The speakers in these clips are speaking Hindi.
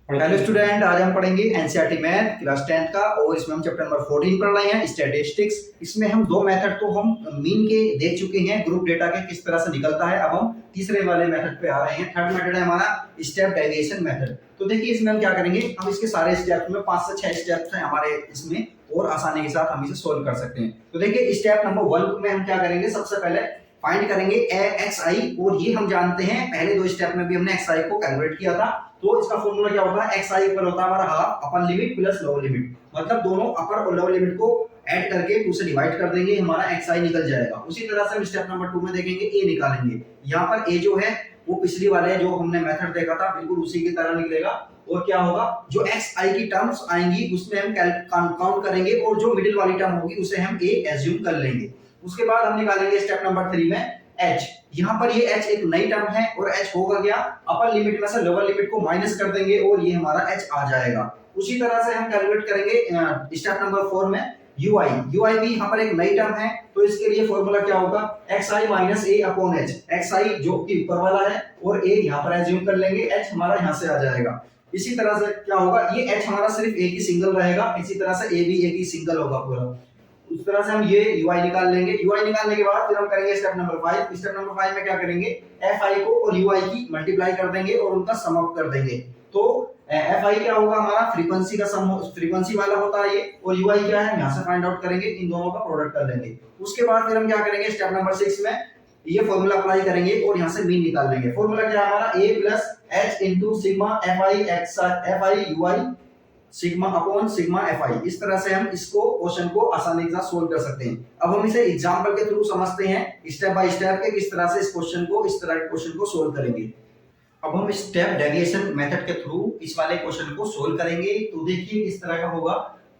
हेलो स्टूडेंट, आज हम पढ़ेंगे एनसीईआरटी मैथ क्लास 10 का और इसमें हम चैप्टर नंबर 14 पढ़ रहे हैं स्टैटिस्टिक्स। इसमें हम दो मेथड तो हम मीन के देख चुके हैं, ग्रुप डेटा के किस तरह से निकलता है। अब हम तीसरे वाले मेथड पे आ रहे हैं। थर्ड मेथड है हमारा स्टेप डेविएशन मेथड। तो देखिए इसमें हम क्या करेंगे, हम इसके सारे स्टेप्स में 5 से 6 स्टेप्स हैं हमारे इसमें और आसानी के साथ हम इसे सोल्व कर सकते हैं। तो देखिए स्टेप नंबर 1 में हम क्या करेंगे, सबसे पहले फाइंड करेंगे एक्स आई, और ये हम जानते हैं पहले दो स्टेप में भी हमने एक्स आई को कैलकुलेट किया था। तो इसका फॉर्मूला क्या होता है, एक्स आई इक्वल होता है हमारा half upper limit plus lower limit, मतलब दोनों अपर और लोअर लिमिट को ऐड करके 2 से डिवाइड कर देंगे, हमारा एक्स आई निकल जाएगा। उसी तरह से हम स्टेप नंबर 2 में देखेंगे ए निकालेंगे। यहाँ पर ए जो है वो पिछली वाले जो हमने मेथड देखा था बिल्कुल उसी की तरह निकलेगा। और क्या होगा, जो एक्स आई की टर्म्स आएंगी उसमें हम काउंट करेंगे और जो मिडिल वाली टर्म होगी उसे हम ए एज्यूम कर लेंगे। उसके बाद हम निकालेंगे स्टेप नंबर 3 में h। यहाँ पर ये h एक नई टर्म है और h होगा क्या, अपर लिमिट में से लोअर लिमिट को माइनस कर देंगे और ये हमारा h आ जाएगा। उसी तरह से हम कैलकुलेट करेंगे स्टेप नंबर 4 में ui। ui भी यहाँ पर एक नई टर्म है, तो इसके लिए फॉर्मूला क्या होगा, xi minus a upon h। xi जो कि ऊपर वाला है और a यहाँ पर एज्यूम कर लेंगे, h हमारा यहाँ से आ जाएगा। इसी तरह से क्या होगा, ये h हमारा सिर्फ a की सिंगल रहेगा, इसी तरह से a भी a की सिंगल होगा पूरा। उस तरह से हम ये ui निकाल लेंगे। ui निकालने के बाद फिर हम करेंगे स्टेप नंबर 5। स्टेप नंबर 5 में क्या करेंगे, fi को और ui की मल्टीप्लाई कर देंगे और उनका सम अप कर देंगे। तो fi क्या होगा, हमारा फ्रीक्वेंसी का सम, फ्रीक्वेंसी वाला होता है ये, और ui क्या है यहां से फाइंड आउट करेंगे, इन दोनों का प्रोडक्ट कर लेंगे। उसके बाद फिर हम क्या करेंगे, स्टेप नंबर 6 में ये फॉर्मूला अप्लाई करेंगे और यहां से मीन निकाल लेंगे। फॉर्मूला क्या है हमारा, a plus h into sigma fi x fi ui sigma upon sigma fi। इस तरह से हम इसको क्वेश्चन को आसानी के साथ सोल्व कर सकते हैं। अब हम इसे एग्जांपल के थ्रू समझते हैं स्टेप बाय स्टेप के किस तरह से इस क्वेश्चन को, इस तरह के क्वेश्चन को सोल्व करेंगे। अब हम स्टेप डेविएशन मेथड के थ्रू इस वाले क्वेश्चन को सोल्व करेंगे। तो देखिए किस तरह का होगा,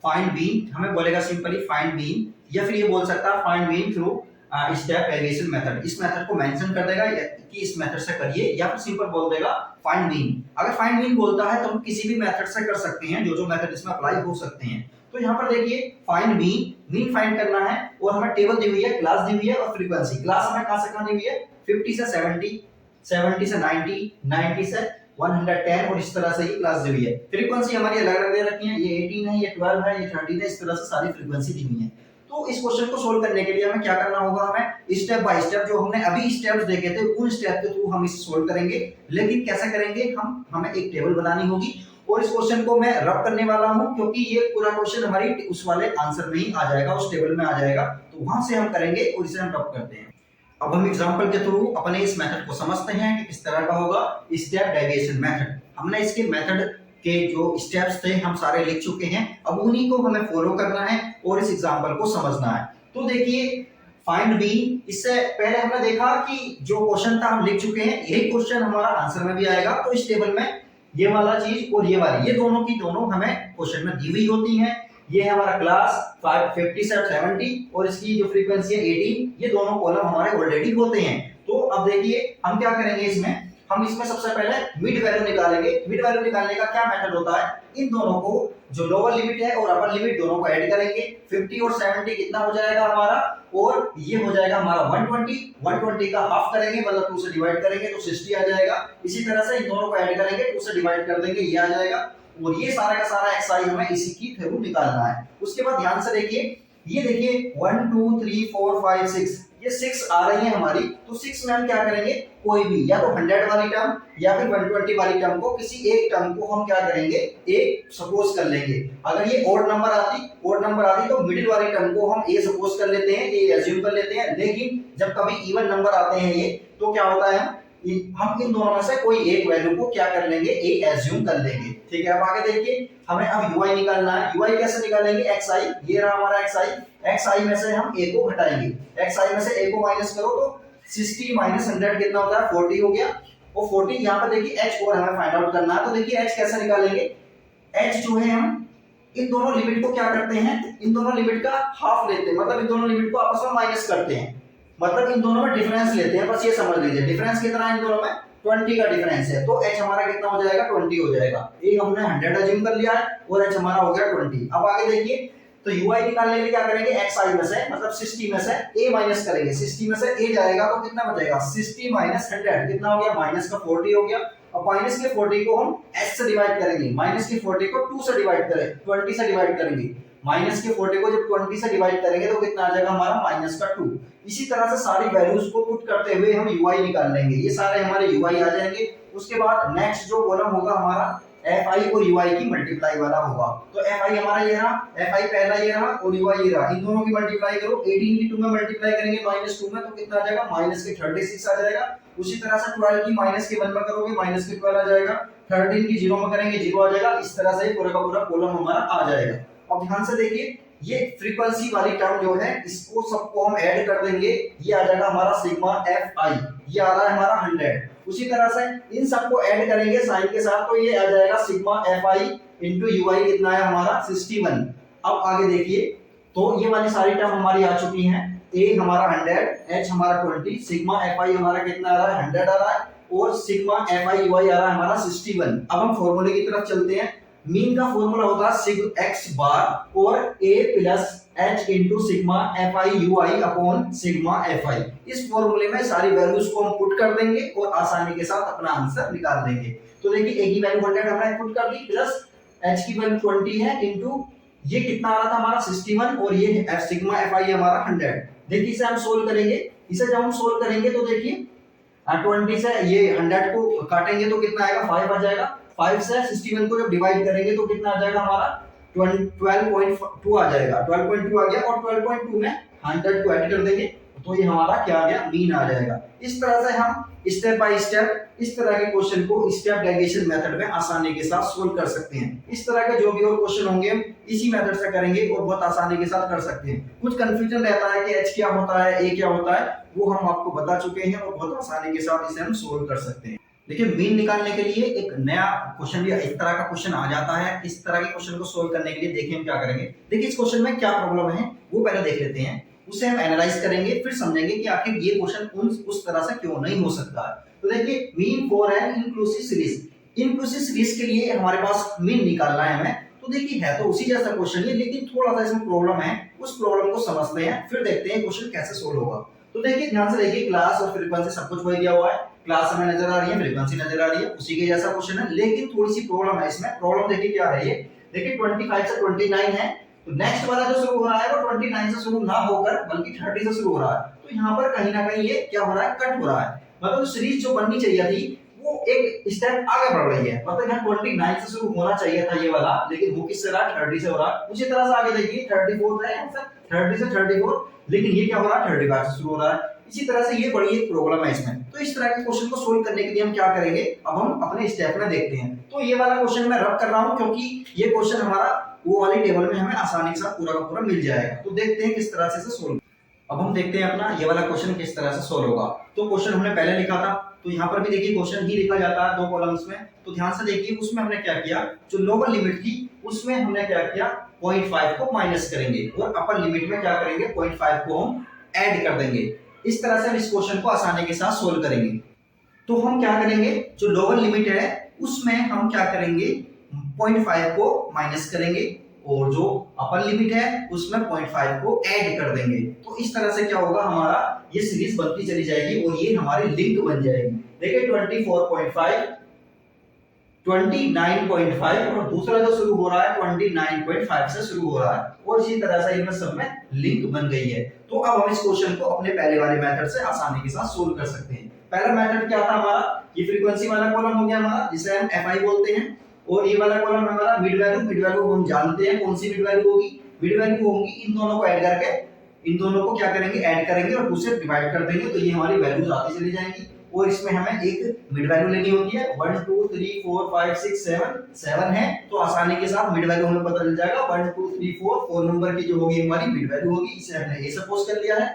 फाइंड मीन हमें बोलेगा सिंपली फाइंड मीन, या फिर ये बोल सकता है find mean through step deviation method. इस मेथड को मेंशन कर देगा कि इस मेथड से करिए, या फिर सिंपल बोल देगा फाइंड मीन। अगर फाइंड मीन बोलता है तो हम किसी भी मेथड से कर सकते हैं, जो जो मेथड इसमें अप्लाई हो सकते हैं। तो यहाँ पर देखिए फाइंड मीन, मीन फाइंड करना है और हमें टेबल दी हुई है, क्लास दी हुई है और फ्रीक्वेंसी। क्लास हमें कहां से कहां दी हुई है, 50 से 70, 70 से 90, 90 से 110 और इस तरह से ये क्लास दी हुई है। फ्रीक्वेंसी हमारी अलग अलग दे रखी है, ये 18 है, ये 12 है, ये 13 है, इस तरह से सारी फ्रीक्वेंसी दी हुई है। तो इस क्वेश्चन को सोल्व करने के लिए हमें क्या करना होगा, हमें स्टेप बाय स्टेप जो हमने अभी स्टेप्स देखे थे उन स्टेप के थ्रू हम इसे सोल्व करेंगे। लेकिन कैसे करेंगे, हमें एक टेबल बनानी होगी और इस क्वेश्चन को मैं रब करने वाला हूं, क्योंकि ये पूरा क्वेश्चन हमारी उस वाले आंसर में ही आ जाएगा, उस टेबल में आ जाएगा। तो वहां से हम करेंगे और इसे हम रब करते हैं। अब हम एग्जांपल के थ्रू अपने इस मेथड को समझते हैं कि किस तरह का होगा स्टेप डेविएशन मेथड। हमने इसके मेथड के जो स्टेप्स थे हम सारे लिख चुके हैं, अब उन्हीं को हमें फॉलो करना है और इस एग्जांपल को समझना है। तो देखिए फाइंड बी, इससे पहले हमने देखा कि जो क्वेश्चन था हम लिख चुके हैं, यही क्वेश्चन हमारा आंसर में भी आएगा। तो इस टेबल में ये वाला चीज और ये वाली, ये दोनों की दोनों हमें क्वेश्चन में दी हुई होती हैं। ये है हमारा क्लास 50 से 70 और इसकी जो फ्रीक्वेंसी है 18, ये दोनों कॉलम हमारे ऑलरेडी होते हैं। तो अब देखिए हम क्या करेंगे, इसमें हम इसमें सबसे पहले मिड वैल्यू निकालेंगे। मिड वैल्यू निकालने का क्या मेथड होता है, इन दोनों को जो लोअर लिमिट है और अपर लिमिट दोनों को ऐड करेंगे। 50 और 70 कितना हो जाएगा हमारा, और ये हो जाएगा हमारा 120। 120 का हाफ करेंगे मतलब 2 से डिवाइड करेंगे तो 60 आ जाएगा। इसी तरह से इन दोनों को ऐड करेंगे, 2 से डिवाइड कर देंगे, ये आ जाएगा। और ये सारा का सारा एक्सआई हमें इसी की थ्रू निकालना है। उसके बाद ध्यान से देखिए, ये देखिए 1 2 3 4 5 6, ये 6 आ रही है हमारी। तो 6 में हम क्या करेंगे, कोई भी या तो 100 वाली टर्म या फिर 120 वाली टर्म को, किसी एक टर्म को हम क्या करेंगे, एक सपोज कर लेंगे। अगर ये ऑड नंबर आती तो मिडिल वाली टर्म को हम ए सपोज कर लेते हैं, ए एज्यूम कर लेते हैं। लेकिन जब कभी इवन नंबर आते हैं ये, तो क्या होता है, हम इन दोनों में से कोई एक वैल्यू को क्या कर लेंगे, ए एज्यूम कर लेंगे। ठीक है, अब आगे देखिए हमें अब ui निकालना है। ui कैसे निकालेंगे, xi, ये रहा हमारा xi में से हम a को घटाएंगे। xi में से a को माइनस करो तो 60 माइनस 100 कितना होता है, 40 हो गया। और 40 यहाँ पर देखिए h और हमें फाइंड आउट करना है। तो देखिए h कैसे निकालेंगे, h जो है हम इन दोनों लिमिट को क्या करते हैं, इन दोनों लिमिट का हाफ लेते हैं, मतलब इन दोनों लिमिट को आपस में माइनस करते हैं, मतलब इन दोनों में डिफरेंस लेते हैं। बस ये समझ लीजिए डिफरेंस कितना है इन दोनों में, 20 का डिफरेंस है। तो h हमारा कितना हो जाएगा, 20 हो जाएगा। एक हमने 100 अज्यूम कर लिया है और h हमारा हो गया 20। अब आगे देखिए, तो ui निकालने के लिए क्या करेंगे, xi में से मतलब 60 में से a माइनस करेंगे। 60 में से a जाएगा तो कितना बचेगा, 60 माइनस 100 कितना हो गया, माइनस का 40 हो गया। अब अब माइनस के 40 को हम h से डिवाइड करेंगे, माइनस के 40 को 2 से डिवाइड करें, 20 से डिवाइड करेंगे, माइनस के 40 को जब 20 से डिवाइड करेंगे तो कितना आ जाएगा हमारा माइनस का 2। इसी तरह से सारी वैल्यूज को पुट करते हुए हम ui निकाल लेंगे, ये सारे हमारे ui आ जाएंगे। उसके बाद नेक्स्ट जो कॉलम होगा हमारा fi और ui की मल्टीप्लाई वाला होगा। तो fi हमारा ये रहा, fi पहला ये रहा और ui ये रहा, इन दोनों की मल्टीप्लाई करो, 18 की 2 में मल्टीप्लाई करेंगे -2 में तो कितना आ जाएगा माइनस के 36 आ जाएगा। उसी तरह से 12 की माइनस के 1 में करोगे माइनस के 12 आ जाएगा, 13 की 0 में करेंगे 0 आ जाएगा। इस तरह से पूरा का पूरा कॉलम हमारा आ जाएगा। अब ध्यान से देखिए, ये फ्रीक्वेंसी वाली टर्म जो है इसको सबको हम ऐड कर देंगे, ये आ जाएगा हमारा सिग्मा fi, ये आ रहा है हमारा 100। उसी तरह से इन सबको ऐड करेंगे साइन के साथ तो ये आ जाएगा सिग्मा fi इनटू ui कितना है हमारा 61। अब आगे देखिए, तो ये वाली सारी टर्म हमारी आ चुकी हैं, a हमारा 100, h हमारा 20, सिग्मा fi हमारा कितना आ रहा है 100 आ रहा है और सिग्मा fi ui आ रहा है हमारा 61। अब हम फॉर्मूले की तरफ चलते हैं। मीन का फॉर्मूला होता है सिग x बार और a plus h into sigma fi ui upon sigma fi। इस फॉर्मूले में सारी वैल्यूज को हम पुट कर देंगे और आसानी के साथ अपना आंसर निकाल देंगे। तो देखिए a की वैल्यू 100 हमने पुट कर दी, प्लस h की वैल्यू 20 है इंटू ये कितना आ रहा था हमारा 61 और ये सिग्मा fi हमारा 100। देखिए इसे हम सोल्व करेंगे, इसे जब हम सोल्व करेंगे तो देखिए 20 से ये 100 को काटेंगे तो कितना आएगा 5 आ जाएगा, 5 से 61 को जब डिवाइड करेंगे तो कितना आ जाएगा हमारा 12.2 आ जाएगा, 12.2 आ गया और 12.2 में 100 को ऐड कर देंगे तो ये हमारा क्या आ गया मीन आ जाएगा। इस तरह से हम स्टेप बाय स्टेप इस तरह के क्वेश्चन को स्टेप डेविएशन मेथड में आसानी के साथ सोल्व कर सकते हैं। इस तरह के जो भी और क्वेश्चन होंगे हम इसी मेथड से करेंगे और बहुत आसानी के साथ कर सकते हैं। कुछ कंफ्यूजन रहता है कि h क्या होता है, a क्या होता है, वो हम आपको बता चुके हैं और बहुत आसानी के साथ इसे हम सोल्व कर सकते हैं। देखिए मीन निकालने के लिए एक नया क्वेश्चन भी इस तरह का क्वेश्चन आ जाता है। इस तरह के क्वेश्चन को सोल्व करने के लिए देखिए हम क्या करेंगे। देखिए इस क्वेश्चन में क्या प्रॉब्लम है वो पहले देख लेते हैं, उसे हम एनालाइज करेंगे, फिर समझेंगे कि आखिर ये क्वेश्चन उस तरह से क्यों नहीं हो सकता है। तो देखिए mean for an inclusive series, inclusive series के लिए हमारे पास मीन निकालना है हमें। तो देखिए है तो उसी जैसा क्वेश्चन है लेकिन थोड़ा सा इसमें प्रॉब्लम है, उस प्रॉब्लम को समझते हैं फिर देखते हैं क्वेश्चन कैसे सोल्व होगा। तो देखिए ध्यान से देखिए, क्लास और फ्रीक्वेंसी सब कुछ वही दिया हुआ है, क्लास हमें नजर आ रही है, फ्रीक्वेंसी नजर आ रही है, उसी के जैसा क्वेश्चन है लेकिन थोड़ी सी प्रॉब्लम है इसमें। प्रॉब्लम देखिए क्या है ये, देखिए 25 से 29 है तो नेक्स्ट वाला जो शुरू हो रहा है वो 29 से शुरू ना होकर बल्कि 30 से शुरू हो रहा है। तो यहाँ पर कहीं ना कहीं ये क्या हो रहा है कट हो रहा है, मतलब सीरीज जो बननी चाहिए थी वो एक स्टेप आगे बढ़ रही है, मतलब यहाँ 29 से शुरू होना चाहिए था ये वाला, लेकिन वो किससे रहा 30 से हो रहा है। उसी तरह से आगे देखिए 34 है आंसर, 30 से 34, लेकिन ये क्या हो रहा है 35 से शुरू हो रहा है। इसी तरह से ये बड़ी एक प्रॉब्लम है इसमें। तो इस तरह के क्वेश्चन को सोल्व करने के लिए हम क्या करेंगे, अब हम अपने स्टेप में देखते हैं। तो ये वाला क्वेश्चन मैं रब कर रहा हूं क्योंकि ये क्वेश्चन हमारा वो वाली टेबल में हमें आसानी से पूरा का पूरा मिल जाएगा। तो देखते हैं किस तरह से इसे सोल्व। अब हम देखते हैं अपना ये वाला क्वेश्चन किस तरह से सोल्व होगा। तो क्वेश्चन हमने पहले लिखा था, तो यहाँ पर भी देखिए क्वेश्चन ही लिखा जाता है 2 कॉलम्स में। तो ध्यान से देखिए उसमें हमने क्या किया, जो लोअर लिमिट थी उसमें हमने क्या किया 0.5 को माइनस करेंगे और अपर लिमिट में क्या करेंगे 0.5 को हम ऐड कर देंगे। इस तरह से हम इस क्वेश्चन को आसानी के साथ सोल्व करेंगे। तो हम क्या करेंगे, जो लोअर लिमिट है उसमें हम क्या करेंगे 0.5 को माइनस करेंगे और जो अपर लिमिट है उसमें 0.5 को ऐड कर देंगे। तो इस तरह से क्या होगा, हमारा ये सीरीज बनती चली जाएगी और ये हमारी लिंक बन जाएगी। देखिए 24.5, 29.5 और दूसरा जो शुरू हो रहा है 29.5 से शुरू हो रहा है और इसी तरह से इनमें सब में लिंक बन गई है। तो अब हम इस क्वेश्चन को अपने पहले वाले मेथड से आसानी के साथ सोल्व कर सकते हैं। पहला मेथड क्या था हमारा, ये फ्रीक्वेंसी वाला कॉलम हो गया हमारा जिसे हम fi बोलते हैं, और ये वाला कॉलम हमारा मिड वैल्यू हम जानते हैं कौन सी मिड वैल्यू होगी, मिड वैल्यू होगी इन दोनों को ऐड करके, इन दोनों को क्या करेंगे ऐड करेंगे और 2 से डिवाइड कर देंगे तो ये हमारी वैल्यूज आती चली जाएंगी। और इसमें हमें एक मिड वैल्यू लेनी होती है 1 2 3 4 5 6 7 है, तो आसानी के साथ मिड वैल्यू हमें पता चल जाएगा 1 2 3 4 नंबर की जो होगी हमारी मिड वैल्यू होगी, इसे हमने ए सपोज कर लिया है।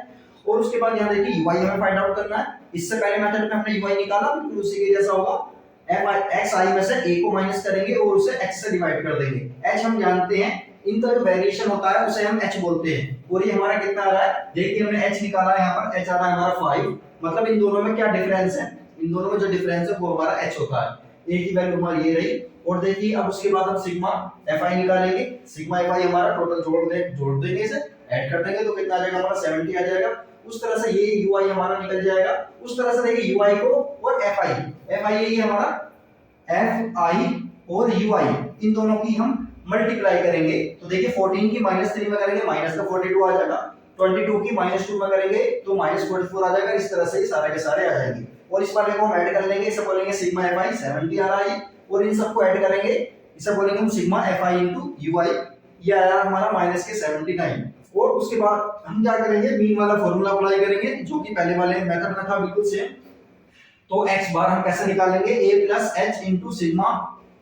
और उसके बाद यहाँ देखिए ui हमें फाइंड आउट करना है। इससे पहले मेथड में हमने ui निकाला, बिल्कुल उसी के जैसा होगा, xi में से a को माइनस करेंगे और उसे h से डिवाइड कर देंगे। h हम जानते हैं, इनका जो वेरिएशन होता है उसे हम h बोलते हैं। और ये हमारा कितना आ रहा है, देखिए हमने h निकाला है, यहाँ पर h आ रहा है हमारा 5, मतलब इन दोनों में क्या डिफरेंस है, इन दोनों में जो डिफरेंस है वो हमारा h होता है। a की वैल्यू हमारी ये रही। और देखिए अब उसके बाद हम सिग्मा fi निकालेंगे, सिग्मा fi हमारा टोटल जोड़ देंगे, इसे ऐड कर देंगे तो कितना आ जाएगा हमारा 70 आ जाएगा। उस तरह से ये ui हमारा निकल जाएगा। उस तरह से देखिए ui को और fi ये हमारा एफ आई और यू आई, इन दोनों की हम मल्टीप्लाई करेंगे। तो देखिए 14 की -3 में करेंगे माइनस का 42 आ जाएगा, 22 की -2 में करेंगे तो -44 आ जाएगा। इस तरह से सारे के सारे आ जाएंगे और इस वाले को हम ऐड कर लेंगे, इसे बोलेंगे सिग्मा एफ आई 70 आ रहा है और इन सबको ऐड करेंगे, इसे बोलेंगे हम sigma F I into U I, ये आया हमारा माइनस के 79। और उसके बाद हम क्या करेंगे, मीन वाला फॉर्मूला अप्लाई करेंगे जो कि पहले वाले मेथड में था बिल्कुल सेम। तो x बार हम कैसे निकालेंगे, a plus H into sigma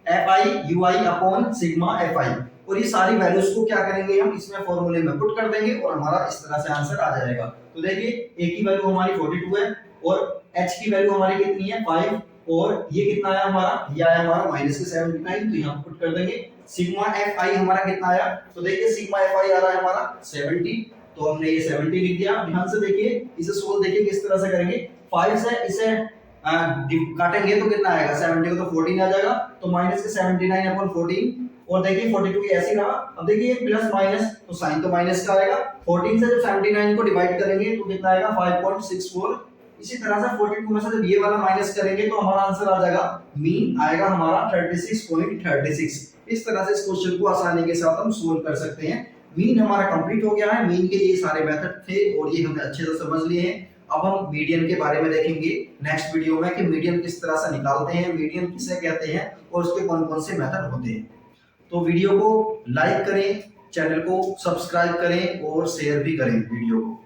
F I you I upon sigma F आई, और ये सारी वैल्यूज को क्या करेंगे हम इसमें फॉर्मूले में पुट कर देंगे और हमारा इस तरह से आंसर आ जाएगा। तो देखिए a की वैल्यू हमारी 42 है और h की वैल्यू हमारी कितनी है 5, और ये कितना आया हमारा, ये आया हमारा माइनस के 79, तो यहाँ पुट कर देंगे। सिग्मा एफ आई हमारा कितना आया, तो देखिए सिग्मा एफ आई आ रहा है हमारा 70, तो हमने ये 70 लिख दिया। ध्यान से देखिए, इसे सोल्व देखिए किस तरह से करेंगे, 5 से इसे काटेंगे तो कितना आएगा, 70 को तो 14 आ जाएगा, तो माइनस के 79 अपॉन 14, और देखिए 42 की ऐसे रहा। अब देखिए प्लस माइनस तो साइन तो माइनस का आएगा, 14 से जब 79 को डिवाइड करेंगे तो कितना आएगा 5.64। इसी तरह से 42 में से जब ये वाला माइनस करेंगे तो हमारा आंसर आ जाएगा, मीन आएगा हमारा 36.36। इस तरह से इस क्वेश्चन को आसानी के साथ हम सोल्व कर सकते हैं। मीन हमारा कंप्लीट हो गया है, मीन के ये सारे मेथड थे और ये हमने अच्छे से समझ लिए हैं। अब हम मीडियन के बारे में देखेंगे नेक्स्ट वीडियो में कि मीडियन किस तरह से निकालते हैं, मीडियन किसे कहते हैं और उसके कौन कौन से मेथड होते हैं। तो वीडियो को लाइक करें, चैनल को सब्सक्राइब करें और शेयर भी करें वीडियो को।